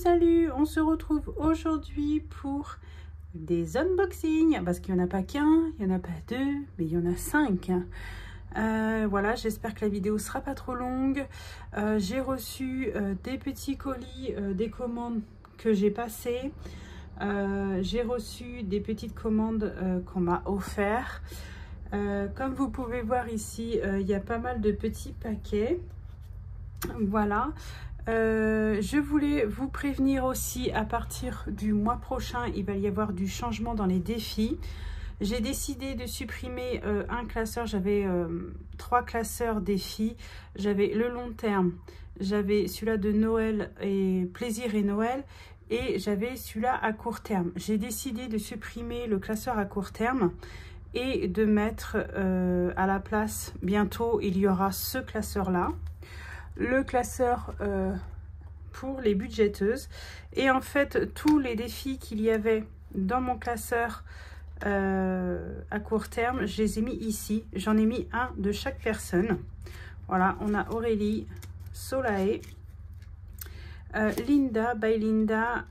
Salut, on se retrouve aujourd'hui pour des unboxings, parce qu'il n'y en a pas qu'un, il n'y en a pas deux, mais il y en a 5. Voilà, j'espère que la vidéo sera pas trop longue. J'ai reçu des petits colis, des commandes que j'ai passées. J'ai reçu des petites commandes qu'on m'a offert. Comme vous pouvez voir ici, il y a pas mal de petits paquets. Voilà. Je voulais vous prévenir aussi, à partir du mois prochain, il va y avoir du changement dans les défis. J'ai décidé de supprimer un classeur. J'avais 3 classeurs défis. J'avais le long terme, j'avais celui-là de Noël et plaisir et Noël, et j'avais celui-là à court terme. J'ai décidé de supprimer le classeur à court terme et de mettre à la place, bientôt il y aura ce classeur-là. Le classeur pour les budgéteuses. Et en fait, tous les défis qu'il y avait dans mon classeur à court terme, je les ai mis ici. J'en ai mis un de chaque personne. Voilà, on a Aurélie, Solae, Linda, by Linda,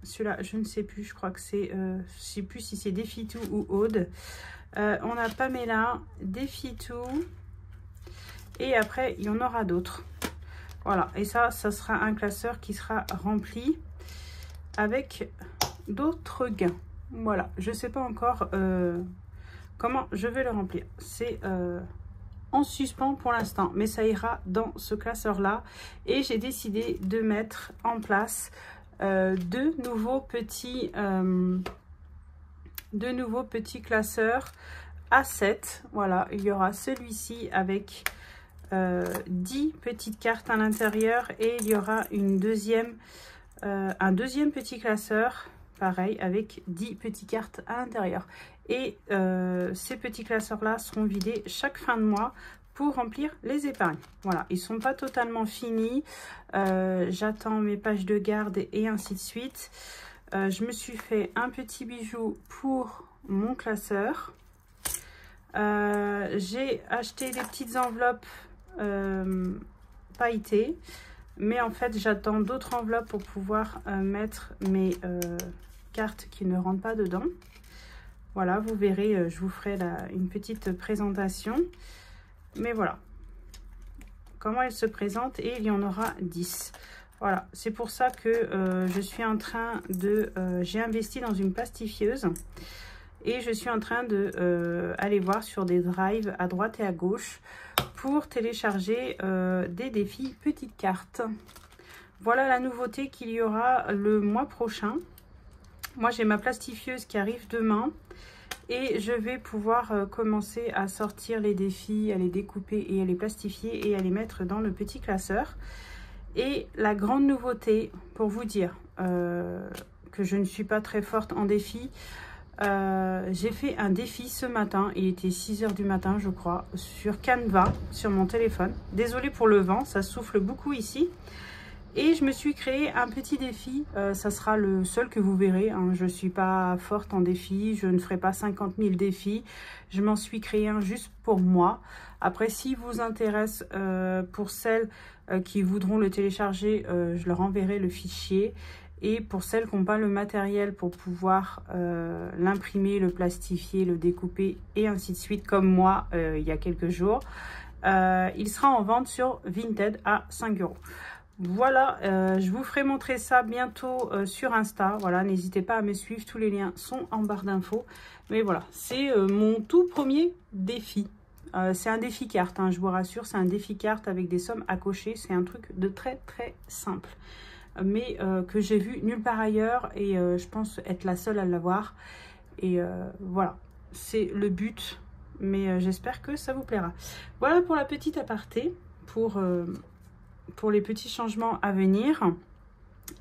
celui-là, je ne sais plus, je crois que c'est, je sais plus si c'est Défitou ou Aude. On a Pamela, Défitou, et après, il y en aura d'autres. Voilà, et ça sera un classeur qui sera rempli avec d'autres gains. Voilà, je ne sais pas encore comment je vais le remplir. C'est en suspens pour l'instant, mais ça ira dans ce classeur-là. Et j'ai décidé de mettre en place deux nouveaux petits classeurs A7. Voilà, il y aura celui-ci avec 10 petites cartes à l'intérieur, et il y aura un deuxième petit classeur pareil avec 10 petites cartes à l'intérieur. Et ces petits classeurs là seront vidés chaque fin de mois pour remplir les épargnes. Voilà, ils sont pas totalement finis, j'attends mes pages de garde et ainsi de suite. Je me suis fait un petit bijou pour mon classeur. J'ai acheté des petites enveloppes pailletées, mais en fait j'attends d'autres enveloppes pour pouvoir mettre mes cartes qui ne rentrent pas dedans. Voilà, vous verrez, je vous ferai une petite présentation, mais voilà comment elle se présente, et il y en aura 10. Voilà, c'est pour ça que je suis en train de j'ai investi dans une plastifieuse. Et je suis en train de aller voir sur des drives à droite et à gauche pour télécharger des défis petites cartes. Voilà la nouveauté qu'il y aura le mois prochain. Moi, j'ai ma plastifieuse qui arrive demain. Et je vais pouvoir commencer à sortir les défis, à les découper et à les plastifier et à les mettre dans le petit classeur. Et la grande nouveauté, pour vous dire que je ne suis pas très forte en défis, j'ai fait un défi ce matin, il était 6 h du matin je crois, sur Canva, sur mon téléphone. Désolée pour le vent, ça souffle beaucoup ici. Et je me suis créé un petit défi, ça sera le seul que vous verrez, hein. Je ne suis pas forte en défi, je ne ferai pas 50 000 défis. Je m'en suis créé un juste pour moi. Après, si vous intéresse, pour celles qui voudront le télécharger, je leur enverrai le fichier. Et pour celles qui n'ont pas le matériel pour pouvoir l'imprimer, le plastifier, le découper et ainsi de suite, comme moi il y a quelques jours, il sera en vente sur Vinted à 5 €. Voilà, je vous ferai montrer ça bientôt sur Insta. Voilà, n'hésitez pas à me suivre, tous les liens sont en barre d'infos. Mais voilà, c'est mon tout premier défi. C'est un défi carte, hein, je vous rassure, c'est un défi carte avec des sommes à cocher. C'est un truc de très très simple, mais que j'ai vu nulle part ailleurs, et je pense être la seule à l'avoir. Et voilà, c'est le but, mais j'espère que ça vous plaira. Voilà pour la petite aparté, pour les petits changements à venir.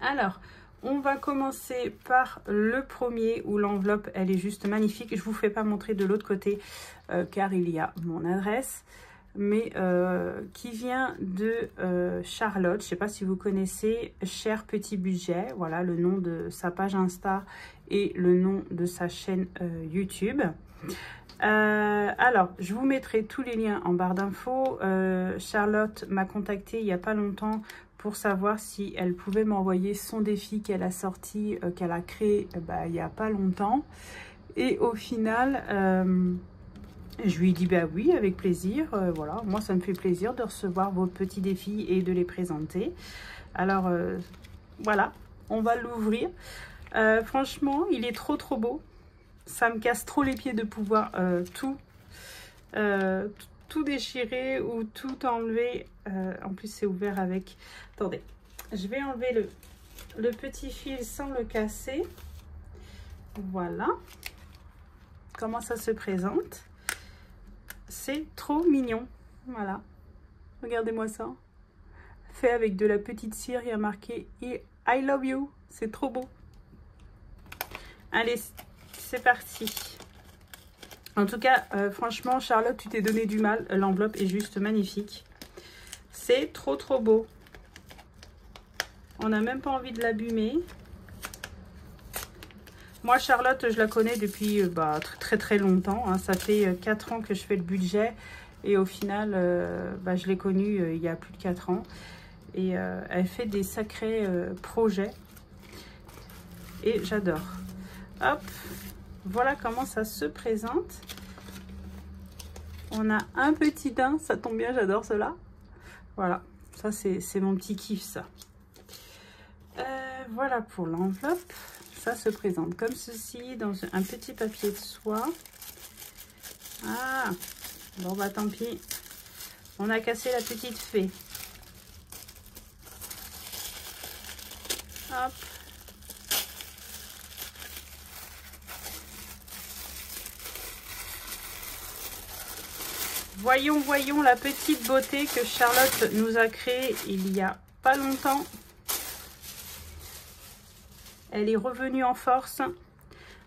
Alors, on va commencer par le premier, où l'enveloppe, elle est juste magnifique. Je vous fais pas montrer de l'autre côté, car il y a mon adresse, mais qui vient de Charlotte. Je sais pas si vous connaissez Cher Petit Budget. Voilà le nom de sa page Insta et le nom de sa chaîne YouTube. Alors, je vous mettrai tous les liens en barre d'infos. Charlotte m'a contacté il n'y a pas longtemps pour savoir si elle pouvait m'envoyer son défi qu'elle a sorti, qu'elle a créé il n'y a pas longtemps. Et au final, je lui ai dit bah oui, avec plaisir. Voilà, moi ça me fait plaisir de recevoir vos petits défis et de les présenter. Alors voilà, on va l'ouvrir. Franchement, il est trop beau. Ça me casse trop les pieds de pouvoir tout déchirer ou tout enlever. En plus, c'est ouvert avec... Attendez, je vais enlever le petit fil sans le casser. Voilà. Comment ça se présente. C'est trop mignon. Voilà. Regardez-moi ça. Fait avec de la petite cire, il y a marqué I love you. C'est trop beau. Allez, c'est parti. En tout cas, franchement, Charlotte, tu t'es donné du mal. L'enveloppe est juste magnifique. C'est trop beau. On n'a même pas envie de l'abîmer. Moi, Charlotte, je la connais depuis très longtemps. Hein. Ça fait 4 ans que je fais le budget. Et au final, je l'ai connue il y a plus de 4 ans. Et elle fait des sacrés projets. Et j'adore. Hop. Voilà comment ça se présente. On a un petit daim, ça tombe bien, j'adore cela. Voilà, ça c'est mon petit kiff ça. Voilà pour l'enveloppe. Ça se présente comme ceci, dans un petit papier de soie. Ah, bon bah tant pis. On a cassé la petite fée. Hop. Voyons la petite beauté que Charlotte nous a créée il y a pas longtemps. Elle est revenue en force.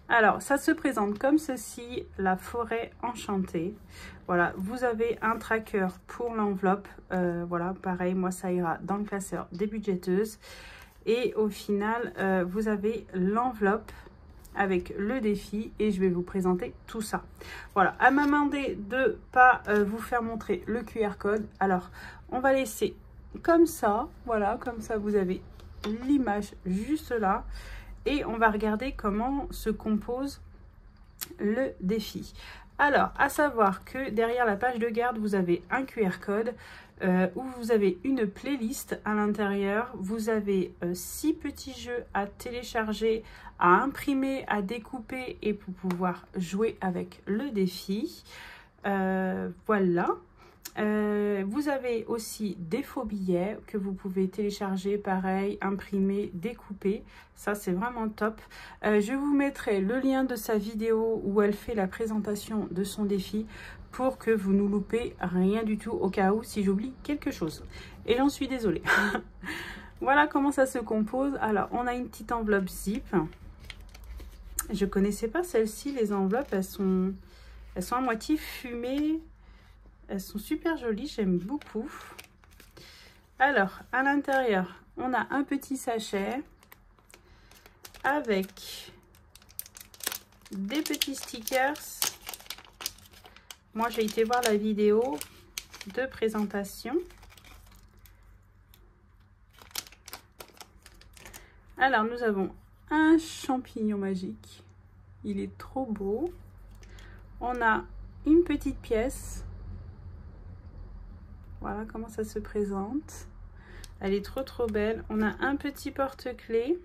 Alors, ça se présente comme ceci, la forêt enchantée. Voilà, vous avez un tracker pour l'enveloppe. Voilà, pareil, moi ça ira dans le classeur des budgéteuses. Et au final, vous avez l'enveloppe avec le défi et je vais vous présenter tout ça. Voilà, elle m'a demandé de pas vous faire montrer le QR code. Alors, on va laisser comme ça. Voilà, comme ça vous avez l'image juste là. Et on va regarder comment se compose le défi. Alors, à savoir que derrière la page de garde, vous avez un QR code où vous avez une playlist à l'intérieur. Vous avez 6 petits jeux à télécharger, à imprimer, à découper et pour pouvoir jouer avec le défi. Voilà. Vous avez aussi des faux billets que vous pouvez télécharger, pareil, imprimer, découper. Ça, c'est vraiment top. Je vous mettrai le lien de sa vidéo où elle fait la présentation de son défi pour que vous ne loupez rien du tout au cas où si j'oublie quelque chose. Et j'en suis désolée. Voilà comment ça se compose. Alors, on a une petite enveloppe zip. Je connaissais pas celle-ci. Les enveloppes, elles sont à moitié fumées. Elles sont super jolies, j'aime beaucoup. Alors, à l'intérieur, on a un petit sachet avec des petits stickers. Moi, j'ai été voir la vidéo de présentation. Alors, nous avons un champignon magique. Il est trop beau. On a une petite pièce. Voilà comment ça se présente. Elle est trop belle. On a un petit porte-clés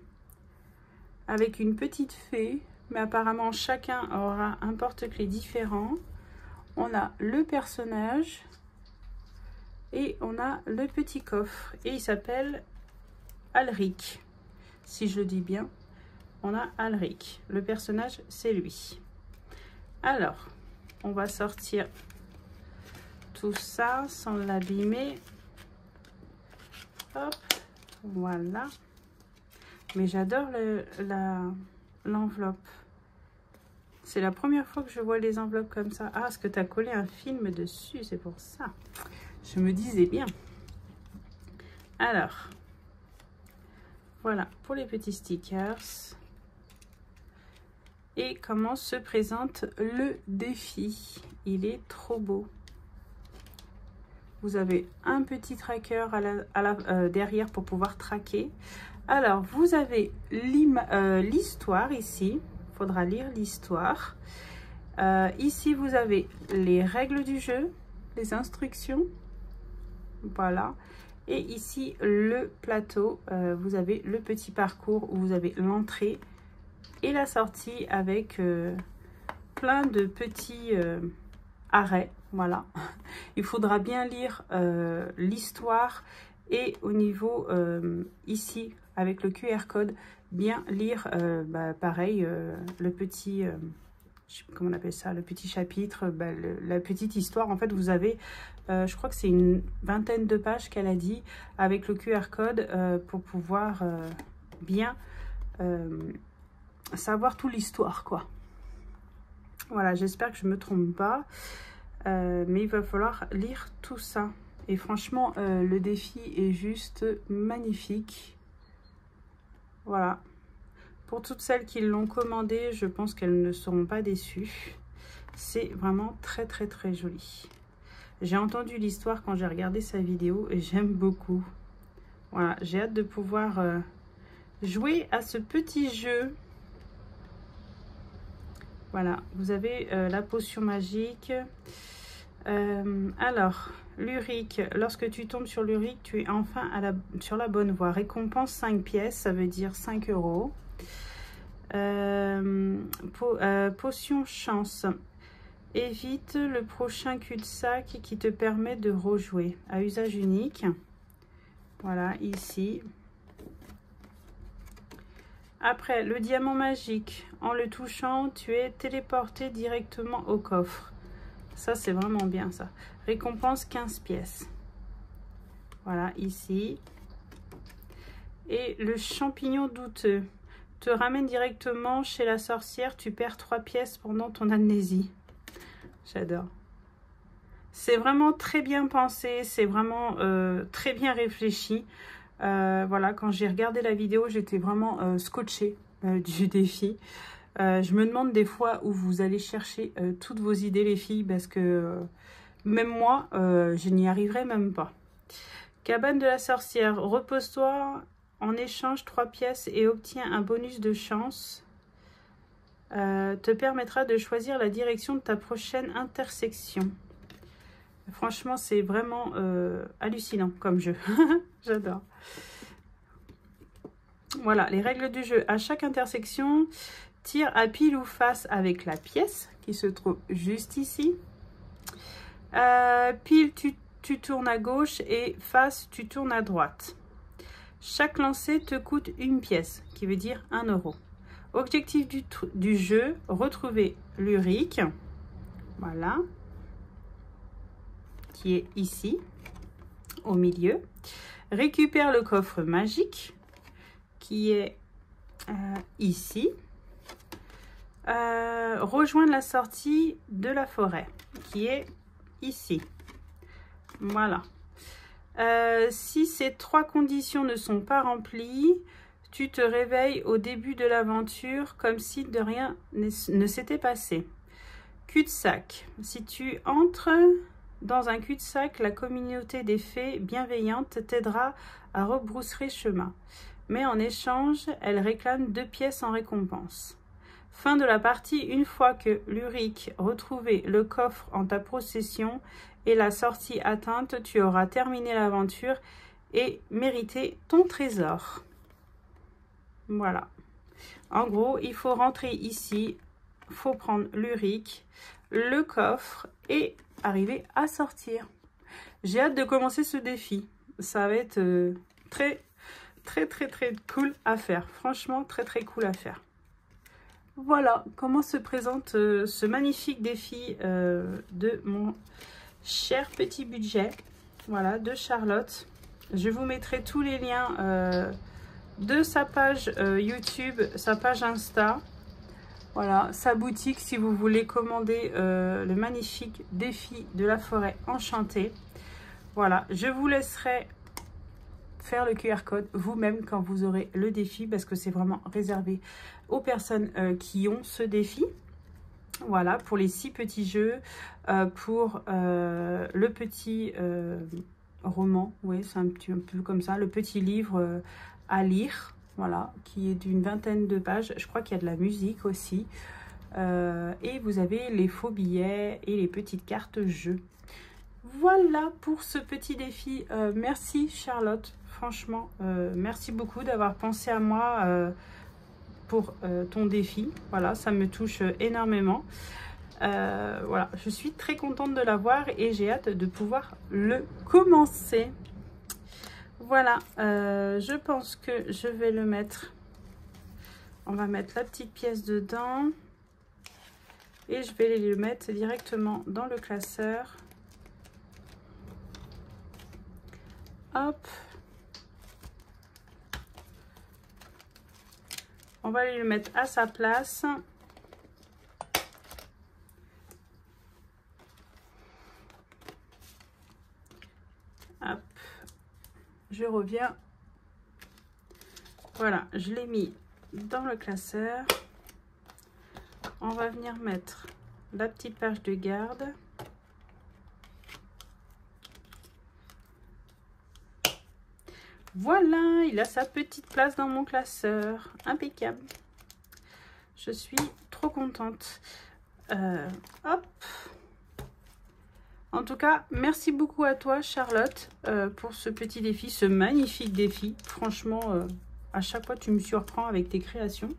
avec une petite fée. Mais apparemment, chacun aura un porte-clés différent. On a le personnage. Et on a le petit coffre. Et il s'appelle Alric. Si je le dis bien, on a Alric. Le personnage, c'est lui. Alors, on va sortir tout ça sans l'abîmer. Hop, voilà. Mais j'adore l'enveloppe. C'est la première fois que je vois les enveloppes comme ça. Ah, parce que tu as collé un film dessus, c'est pour ça. Je me disais bien. Alors, voilà pour les petits stickers. Et comment se présente le défi. Il est trop beau. Vous avez un petit tracker derrière pour pouvoir traquer. Alors, vous avez l'histoire ici. Il faudra lire l'histoire. Ici, vous avez les règles du jeu, les instructions. Voilà. Et ici, le plateau. Vous avez le petit parcours où vous avez l'entrée et la sortie avec plein de petits arrêts. Voilà. Il faudra bien lire l'histoire et au niveau ici, avec le QR code, bien lire, pareil, le petit... je sais pas comment on appelle ça, le petit chapitre, la petite histoire. En fait, vous avez, je crois que c'est une vingtaine de pages qu'elle a dit, avec le QR code pour pouvoir bien savoir toute l'histoire, quoi. Voilà, j'espère que je ne me trompe pas, mais il va falloir lire tout ça. Et franchement, le défi est juste magnifique. Voilà. Pour toutes celles qui l'ont commandé, je pense qu'elles ne seront pas déçues. C'est vraiment très très très joli. J'ai entendu l'histoire quand j'ai regardé sa vidéo et j'aime beaucoup. Voilà, j'ai hâte de pouvoir jouer à ce petit jeu. Voilà, vous avez la potion magique. Alors, l'Urique, lorsque tu tombes sur l'Urique, tu es enfin sur la bonne voie. Récompense 5 pièces, ça veut dire 5 €. Potion chance. Évite le prochain cul-de-sac qui te permet de rejouer à usage unique. Voilà, ici. Après, le diamant magique. En le touchant, tu es téléporté directement au coffre. Ça, c'est vraiment bien, ça. Récompense 15 pièces. Voilà, ici. Et le champignon douteux. Te ramène directement chez la sorcière. Tu perds 3 pièces pendant ton amnésie. J'adore. C'est vraiment très bien pensé. C'est vraiment très bien réfléchi. Voilà, quand j'ai regardé la vidéo, j'étais vraiment scotchée du défi. Je me demande des fois où vous allez chercher toutes vos idées, les filles, parce que même moi, je n'y arriverai même pas. Cabane de la sorcière, repose-toi, en échange 3 pièces et obtiens un bonus de chance. Te permettra de choisir la direction de ta prochaine intersection. Franchement, c'est vraiment hallucinant comme jeu. J'adore. Voilà, les règles du jeu. À chaque intersection, tire à pile ou face avec la pièce qui se trouve juste ici. Pile, tu tournes à gauche et face, tu tournes à droite. Chaque lancer te coûte 1 pièce, qui veut dire 1 €. Objectif du jeu, retrouver l'Urique. Voilà. Qui est ici, au milieu. Récupère le coffre magique, qui est ici. Rejoindre la sortie de la forêt, qui est ici. Voilà. Si ces 3 conditions ne sont pas remplies, tu te réveilles au début de l'aventure comme si de rien ne s'était passé. Cul-de-sac. Si tu entres dans un cul-de-sac, la communauté des fées bienveillantes t'aidera à rebrousser chemin. Mais en échange, elle réclame 2 pièces en récompense. Fin de la partie, une fois que l'Urique retrouvé le coffre en ta possession et la sortie atteinte, tu auras terminé l'aventure et mérité ton trésor. Voilà. En gros, il faut rentrer ici, il faut prendre l'Urique, le coffre et arriver à sortir. J'ai hâte de commencer ce défi. Ça va être très cool à faire. Franchement, très cool à faire. Voilà comment se présente ce magnifique défi de mon cher petit budget. Voilà, de Charlotte. Je vous mettrai tous les liens de sa page YouTube, sa page Insta. Voilà, sa boutique si vous voulez commander le magnifique défi de la forêt enchantée. Voilà, je vous laisserai faire le QR code vous-même quand vous aurez le défi parce que c'est vraiment réservé aux personnes qui ont ce défi. Voilà, pour les 6 petits jeux, pour le petit roman, oui, c'est un peu comme ça, le petit livre à lire, voilà, qui est d'une 20aine de pages. Je crois qu'il y a de la musique aussi. Et vous avez les faux billets et les petites cartes jeux. Voilà pour ce petit défi. Merci Charlotte, franchement, merci beaucoup d'avoir pensé à moi pour ton défi. Voilà, ça me touche énormément. Voilà, je suis très contente de l'avoir et j'ai hâte de pouvoir le commencer. Voilà, je pense que je vais le mettre. On va mettre la petite pièce dedans et je vais le mettre directement dans le classeur. Hop. On va aller le mettre à sa place. Hop. Je reviens. Voilà, je l'ai mis dans le classeur. On va venir mettre la petite page de garde. Voilà, il a sa petite place dans mon classeur. Impeccable. Je suis trop contente. Hop. En tout cas, merci beaucoup à toi, Charlotte, pour ce petit défi, ce magnifique défi. Franchement, à chaque fois, tu me surprends avec tes créations.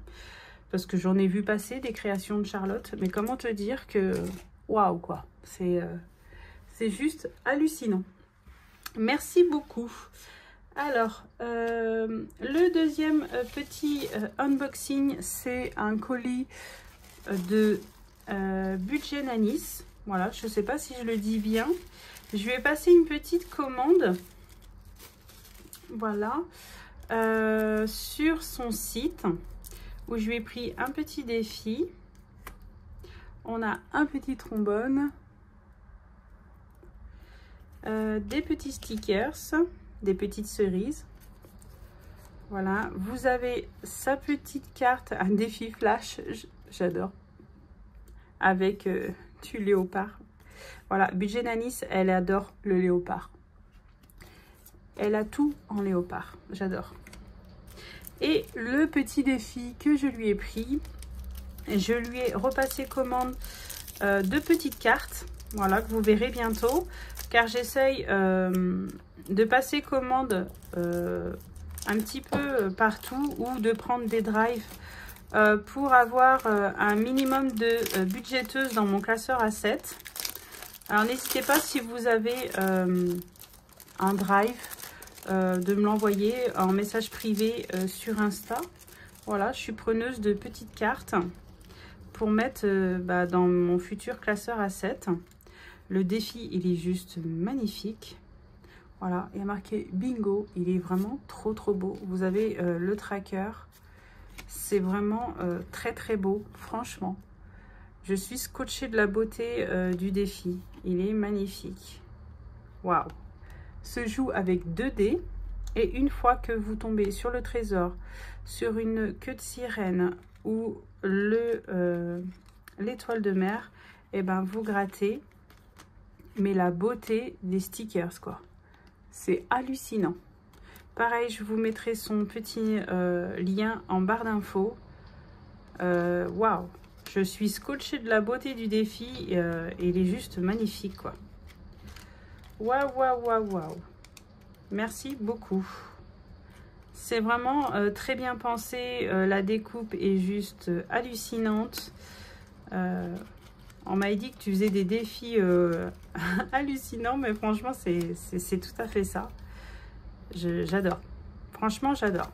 Parce que j'en ai vu passer des créations de Charlotte. Mais comment te dire que... Waouh, quoi. C'est juste hallucinant. Merci beaucoup. Alors, le deuxième petit unboxing, c'est un colis de Budget Nanis. Voilà, je ne sais pas si je le dis bien. Je vais passer une petite commande. Voilà. Sur son site, où je lui ai pris un petit défi. On a un petit trombone. Des petits stickers. Des petites cerises. Voilà, vous avez sa petite carte, un défi flash, j'adore, avec du léopard. Voilà, Budget Nanis, elle adore le léopard. Elle a tout en léopard, j'adore. Et le petit défi que je lui ai pris, je lui ai repassé commande de petites cartes, voilà, que vous verrez bientôt, car j'essaye de passer commande un petit peu partout ou de prendre des drives pour avoir un minimum de budgéteuses dans mon classeur A7. Alors n'hésitez pas, si vous avez un drive, de me l'envoyer en message privé sur Insta. Voilà, je suis preneuse de petites cartes pour mettre dans mon futur classeur A7. Le défi, il est juste magnifique. Voilà, il y a marqué bingo. Il est vraiment trop beau. Vous avez le tracker. C'est vraiment très beau, franchement. Je suis scotchée de la beauté du défi. Il est magnifique. Waouh! Se joue avec 2 dés. Et une fois que vous tombez sur le trésor, sur une queue de sirène ou l'étoile de mer, et ben vous grattez. Mais la beauté des stickers, quoi. C'est hallucinant. Pareil, je vous mettrai son petit lien en barre d'infos. Waouh! Je suis scotchée de la beauté du défi. Et il est juste magnifique, quoi. Waouh! Merci beaucoup. C'est vraiment très bien pensé. La découpe est juste hallucinante. On m'a dit que tu faisais des défis hallucinants, mais franchement, c'est tout à fait ça. J'adore. Franchement, j'adore.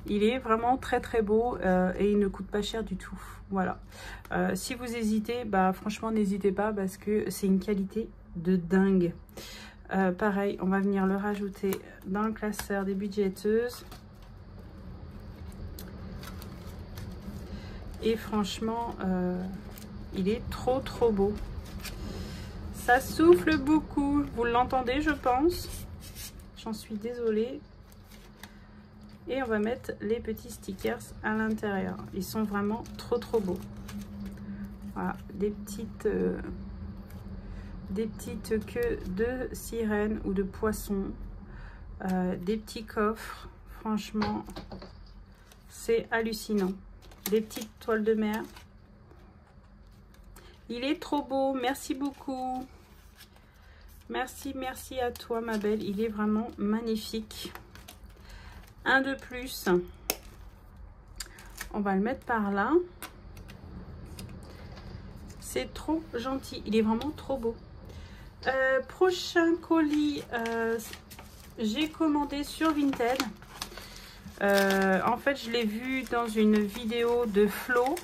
Il est vraiment très beau et il ne coûte pas cher du tout. Voilà. Si vous hésitez, franchement, n'hésitez pas parce que c'est une qualité de dingue. Pareil, on va venir le rajouter dans le classeur des budgéteuses. Et franchement... il est trop beau. Ça souffle beaucoup. Vous l'entendez, je pense. J'en suis désolée. Et on va mettre les petits stickers à l'intérieur. Ils sont vraiment trop beaux. Voilà, des petites queues de sirène ou de poisson. Des petits coffres. Franchement, c'est hallucinant. Des petites toiles de mer. Il est trop beau. Merci beaucoup. Merci, merci à toi, ma belle. Il est vraiment magnifique. Un de plus. On va le mettre par là. C'est trop gentil. Il est vraiment trop beau. Prochain colis, j'ai commandé sur Vinted. En fait, je l'ai vu dans une vidéo de Flo.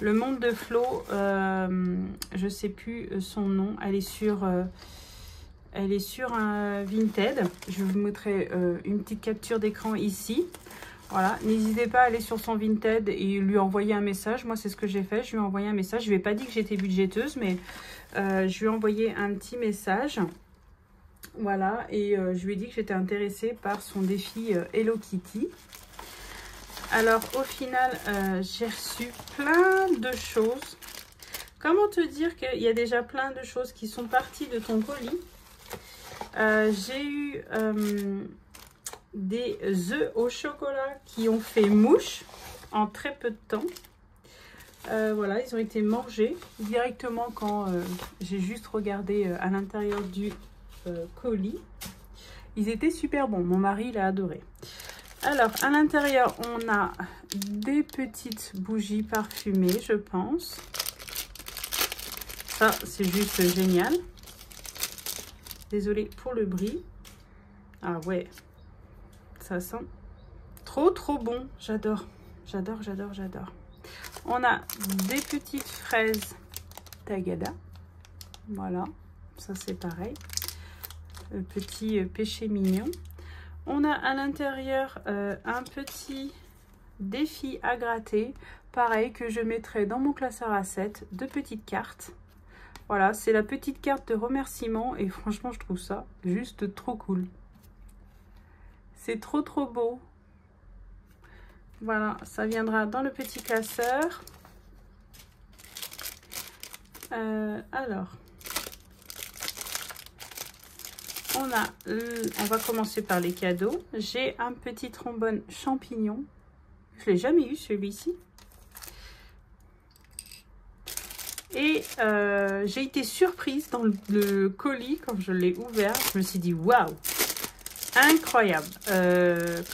Le monde de Flo. Je sais plus son nom. Elle est sur un Vinted. Je vous mettrai une petite capture d'écran ici. Voilà, n'hésitez pas à aller sur son Vinted et lui envoyer un message. Moi, c'est ce que j'ai fait. Je lui ai envoyé un message. Je lui ai pas dit que j'étais budgéteuse, mais je lui ai envoyé un petit message. Voilà, et je lui ai dit que j'étais intéressée par son défi Hello Kitty. Alors, au final, j'ai reçu plein de choses. Comment te dire qu'il y a déjà plein de choses qui sont parties de ton colis? J'ai eu des œufs au chocolat qui ont fait mouche en très peu de temps. Voilà, ils ont été mangés directement quand j'ai juste regardé à l'intérieur du colis. Ils étaient super bons. Mon mari, il a adoré. Alors, à l'intérieur, on a des petites bougies parfumées, je pense. Ça, c'est juste génial. Désolée pour le bruit. Ah ouais, ça sent trop bon. J'adore, j'adore, j'adore, j'adore. On a des petites fraises Tagada. Voilà, ça c'est pareil. Le petit péché mignon. On a à l'intérieur un petit défi à gratter. Pareil, que je mettrai dans mon classeur à 7. Deux petites cartes. Voilà, c'est la petite carte de remerciement. Et franchement, je trouve ça juste trop cool. C'est trop beau. Voilà, ça viendra dans le petit classeur. Alors, on va commencer par les cadeaux. J'ai un petit trombone champignon. Je ne l'ai jamais eu celui-ci. Et j'ai été surprise dans le colis quand je l'ai ouvert. Je me suis dit waouh, incroyable.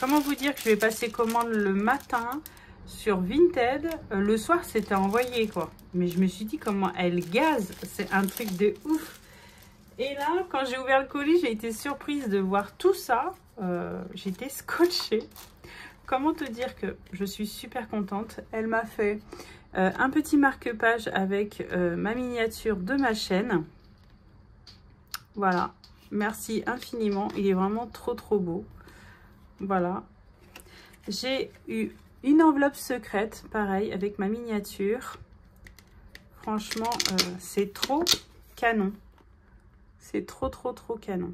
Comment vous dire que je vais passer commande le matin sur Vinted. Le soir, c'était envoyé quoi. Mais je me suis dit comment elle gaze. C'est un truc de ouf. Et là, quand j'ai ouvert le colis, j'ai été surprise de voir tout ça. J'étais scotchée. Comment te dire que je suis super contente. Elle m'a fait un petit marque-page avec ma miniature de ma chaîne. Voilà. Merci infiniment. Il est vraiment trop beau. Voilà. J'ai eu une enveloppe secrète, pareil, avec ma miniature. Franchement, c'est trop canon. C'est trop canon.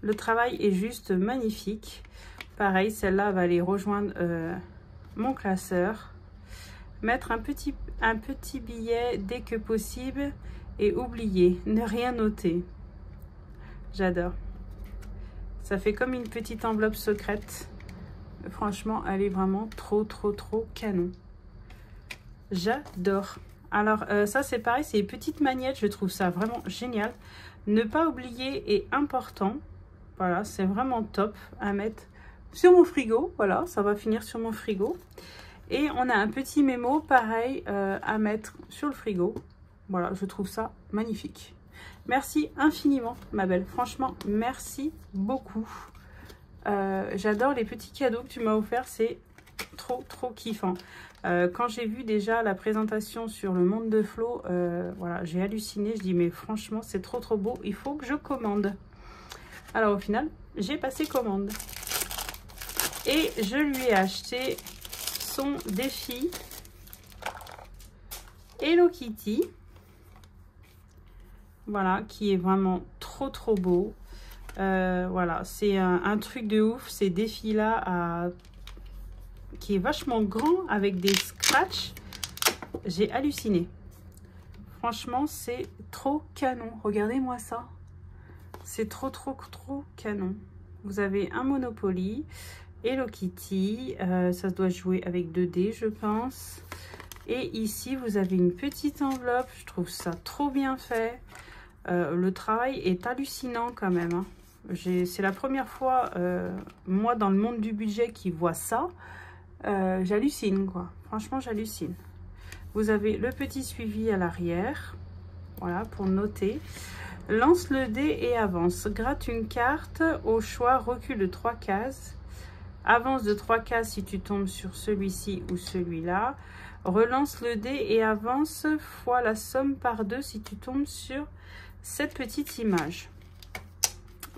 Le travail est juste magnifique. Pareil, celle-là va aller rejoindre mon classeur. Mettre un petit billet dès que possible et oublier, ne rien noter. J'adore. Ça fait comme une petite enveloppe secrète. Franchement, elle est vraiment trop canon. J'adore. Alors, ça, c'est pareil, c'est une petite magnette. Je trouve ça vraiment génial. Ne pas oublier est important. Voilà, c'est vraiment top à mettre sur mon frigo. Voilà, ça va finir sur mon frigo. Et on a un petit mémo, pareil, à mettre sur le frigo. Voilà, je trouve ça magnifique. Merci infiniment, ma belle. Franchement, merci beaucoup. J'adore les petits cadeaux que tu m'as offerts. C'est trop kiffant. Quand j'ai vu déjà la présentation sur le monde de Flo, voilà, j'ai halluciné. Je dis, mais franchement, c'est trop beau. Il faut que je commande. Alors, au final, j'ai passé commande. Et je lui ai acheté son défi Hello Kitty. Voilà, qui est vraiment trop beau. Voilà, c'est un truc de ouf. Ces défis-là qui est vachement grand avec des scratchs. J'ai halluciné. Franchement, c'est trop canon. Regardez-moi ça. C'est trop canon. Vous avez un Monopoly, Hello Kitty. Ça doit jouer avec 2D, je pense. Et ici, vous avez une petite enveloppe. Je trouve ça trop bien fait. Le travail est hallucinant quand même. Hein. C'est la première fois, moi, dans le monde du budget, qui voit ça. J'hallucine, quoi. Franchement, j'hallucine. Vous avez le petit suivi à l'arrière. Voilà, pour noter. Lance le dé et avance. Gratte une carte. Au choix, recule de 3 cases. Avance de 3 cases si tu tombes sur celui-ci ou celui-là. Relance le dé et avance fois la somme par 2 si tu tombes sur cette petite image.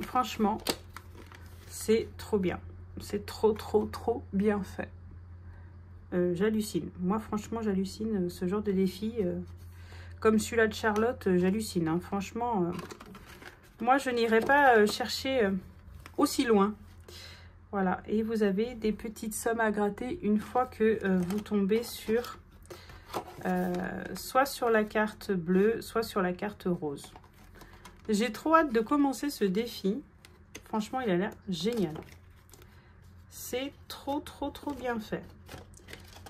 Franchement, c'est trop bien. C'est trop bien fait. J'hallucine. Moi, franchement, j'hallucine ce genre de défi. Comme celui-là de Charlotte, j'hallucine. Hein. Franchement, moi, je n'irai pas chercher aussi loin. Voilà. Et vous avez des petites sommes à gratter une fois que vous tombez sur soit sur la carte bleue, soit sur la carte rose. J'ai trop hâte de commencer ce défi. Franchement, il a l'air génial. C'est trop bien fait.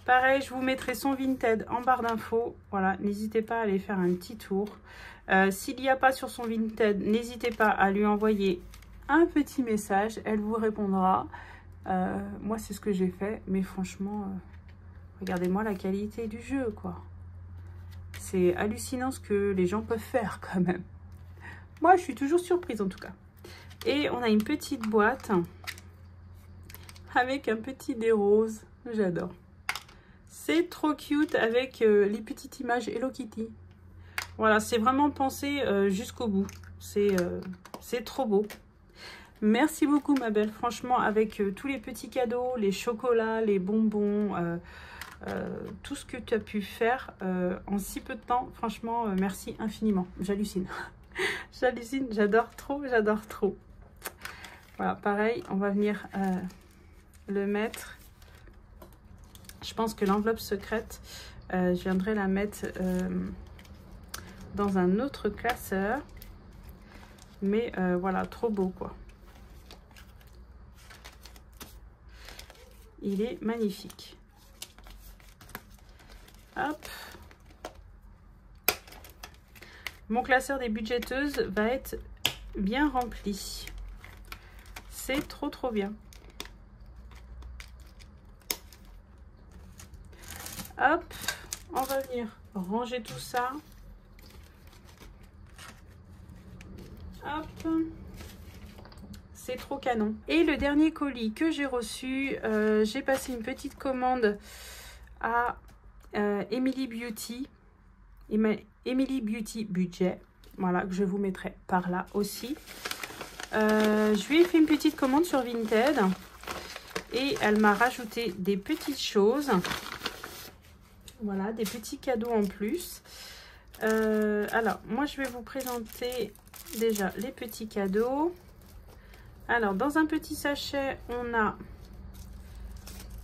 Pareil, je vous mettrai son Vinted en barre d'infos. Voilà, n'hésitez pas à aller faire un petit tour. S'il n'y a pas sur son Vinted, n'hésitez pas à lui envoyer un petit message. Elle vous répondra. Moi, c'est ce que j'ai fait. Mais franchement, regardez-moi la qualité du jeu, quoi. C'est hallucinant ce que les gens peuvent faire, quand même. Moi, je suis toujours surprise, en tout cas. Et on a une petite boîte avec un petit dé rose. J'adore. C'est trop cute avec les petites images Hello Kitty. Voilà, c'est vraiment pensé jusqu'au bout. C'est trop beau. Merci beaucoup, ma belle. Franchement, avec tous les petits cadeaux, les chocolats, les bonbons, tout ce que tu as pu faire en si peu de temps. Franchement, merci infiniment. J'hallucine. J'hallucine. J'adore trop. J'adore trop. Voilà, pareil, on va venir le mettre. Je pense que l'enveloppe secrète, je viendrai la mettre dans un autre classeur. Mais voilà, trop beau, quoi. Il est magnifique. Hop. Mon classeur des budgeteuses va être bien rempli. C'est trop bien. Hop, on va venir ranger tout ça. Hop, c'est trop canon. Et le dernier colis que j'ai reçu, j'ai passé une petite commande à Emily Beauty. Emily Beauty Budget. Voilà, que je vous mettrai par là aussi. Je lui ai fait une petite commande sur Vinted. Et elle m'a rajouté des petites choses. Voilà, des petits cadeaux en plus. Alors, moi, je vais vous présenter déjà les petits cadeaux. Alors, dans un petit sachet, on a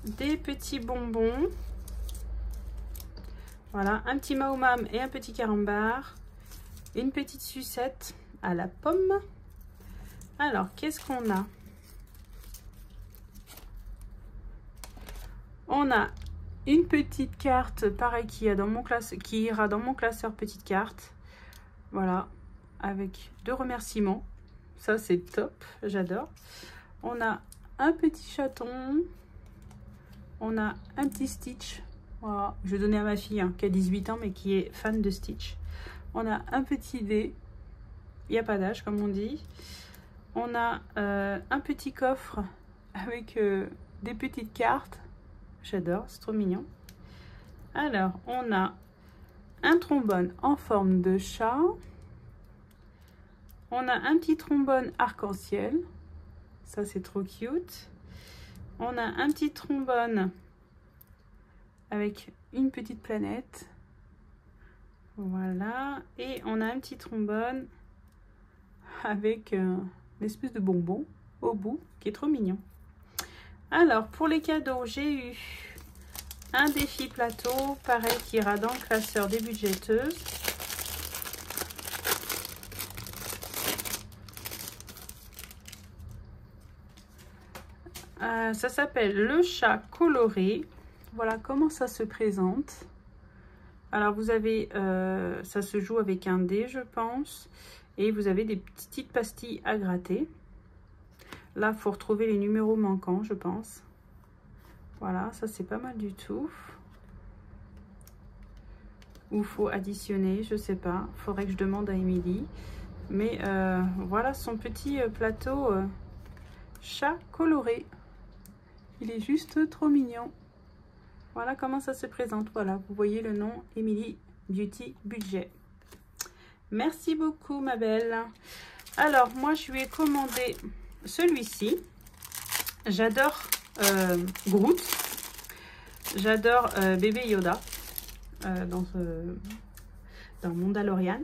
des petits bonbons. Voilà, un petit Maomam et un petit carambar. Une petite sucette à la pomme. Alors, qu'est-ce qu'on a? On a une petite carte, pareil, qui ira dans mon classeur petite carte. Voilà, avec 2 remerciements. Ça, c'est top, j'adore. On a un petit chaton. On a un petit Stitch. Voilà, je vais donner à ma fille hein, qui a 18 ans, mais qui est fan de Stitch. On a un petit dé. Il n'y a pas d'âge, comme on dit. On a un petit coffre avec des petites cartes. J'adore, c'est trop mignon. Alors, on a un trombone en forme de chat. On a un petit trombone arc-en-ciel. Ça, c'est trop cute. On a un petit trombone avec une petite planète. Voilà. Et on a un petit trombone avec une espèce de bonbon au bout qui est trop mignon. Alors, pour les cadeaux, j'ai eu un défi plateau, pareil, qui ira dans le classeur des budgeteuses. Ça s'appelle le chat coloré. Voilà comment ça se présente. Alors vous avez, ça se joue avec un dé je pense. Et vous avez des petites pastilles à gratter. Là, il faut retrouver les numéros manquants, je pense. Voilà, ça c'est pas mal du tout. Ou faut additionner, je sais pas. Faudrait que je demande à Émilie. Mais voilà son petit plateau chat coloré. Il est juste trop mignon. Voilà comment ça se présente. Voilà, vous voyez le nom Émilie Beauty Budget. Merci beaucoup ma belle. Alors moi je lui ai commandé celui-ci. J'adore Groot. J'adore bébé Yoda dans Mandalorian.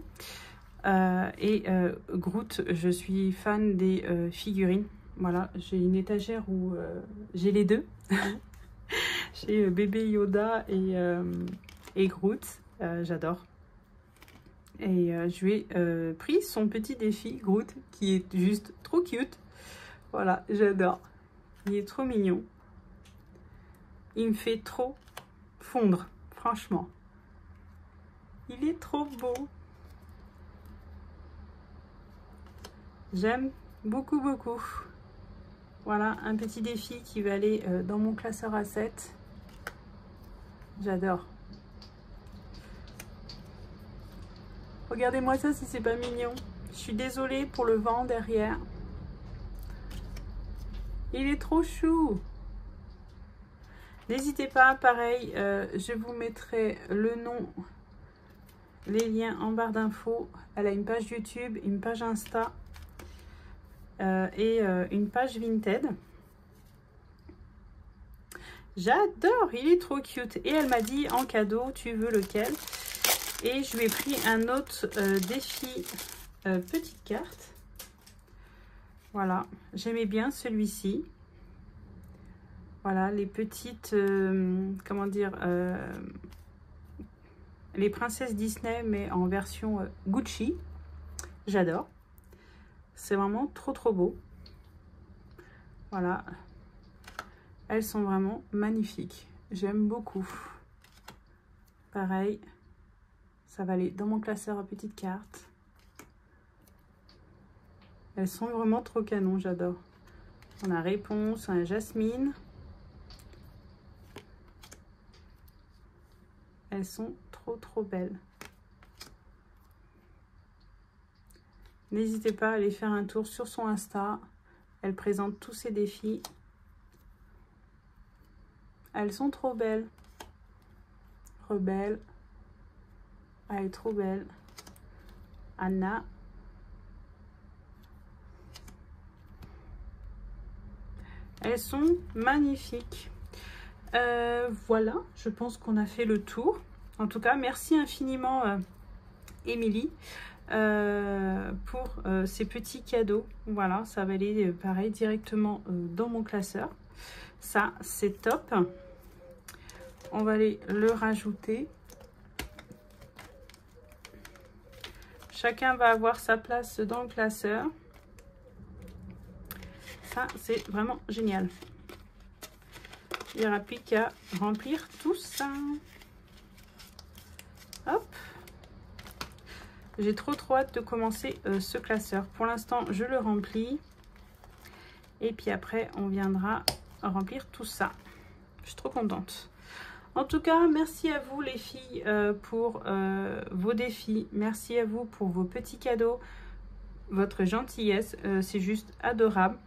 Groot, je suis fan des figurines. Voilà, j'ai une étagère où j'ai les deux. J'ai bébé Yoda et Groot. J'adore. Et je lui ai pris son petit défi Groot qui est juste trop cute. Voilà, j'adore. Il est trop mignon. Il me fait trop fondre, franchement. Il est trop beau. J'aime beaucoup, beaucoup. Voilà, un petit défi qui va aller dans mon classeur A7. J'adore. Regardez-moi ça si c'est pas mignon. Je suis désolée pour le vent derrière. Il est trop chou. N'hésitez pas, pareil, je vous mettrai le nom, les liens en barre d'infos. Elle a une page YouTube, une page Insta et une page Vinted. J'adore, il est trop cute. Et elle m'a dit en cadeau, tu veux lequel? Et je lui ai pris un autre défi petite carte. Voilà, j'aimais bien celui-ci. Voilà, les petites, comment dire, les princesses Disney, mais en version Gucci. J'adore. C'est vraiment trop, trop beau. Voilà. Elles sont vraiment magnifiques. J'aime beaucoup. Pareil, ça va aller dans mon classeur à petites cartes. Elles sont vraiment trop canon, j'adore. On a Réponse, on a Jasmine. Elles sont trop trop belles. N'hésitez pas à aller faire un tour sur son Insta. Elle présente tous ses défis. Elles sont trop belles. Rebelle. Elle est trop belle. Anna. Elles sont magnifiques. Voilà, je pense qu'on a fait le tour. En tout cas, merci infiniment Émilie pour ces petits cadeaux. Voilà, ça va aller pareil directement dans mon classeur. Ça, c'est top. On va aller le rajouter. Chacun va avoir sa place dans le classeur. Ça, c'est vraiment génial. Il n'y aura plus qu'à remplir tout ça. Hop. J'ai trop hâte de commencer ce classeur. Pour l'instant, je le remplis. Et puis après, on viendra remplir tout ça. Je suis trop contente. En tout cas, merci à vous les filles pour vos défis. Merci à vous pour vos petits cadeaux. Votre gentillesse, c'est juste adorable.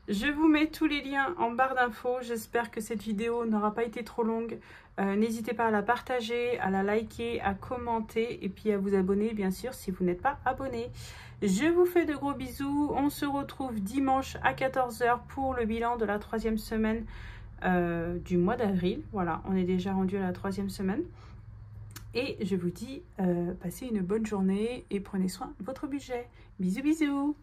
Je vous mets tous les liens en barre d'infos. J'espère que cette vidéo n'aura pas été trop longue. N'hésitez pas à la partager, à la liker, à commenter et puis à vous abonner bien sûr si vous n'êtes pas abonné. Je vous fais de gros bisous. On se retrouve dimanche à 14 h pour le bilan de la 3e semaine du mois d'avril. Voilà, on est déjà rendu à la 3e semaine. Et je vous dis, passez une bonne journée et prenez soin de votre budget. Bisous, bisous!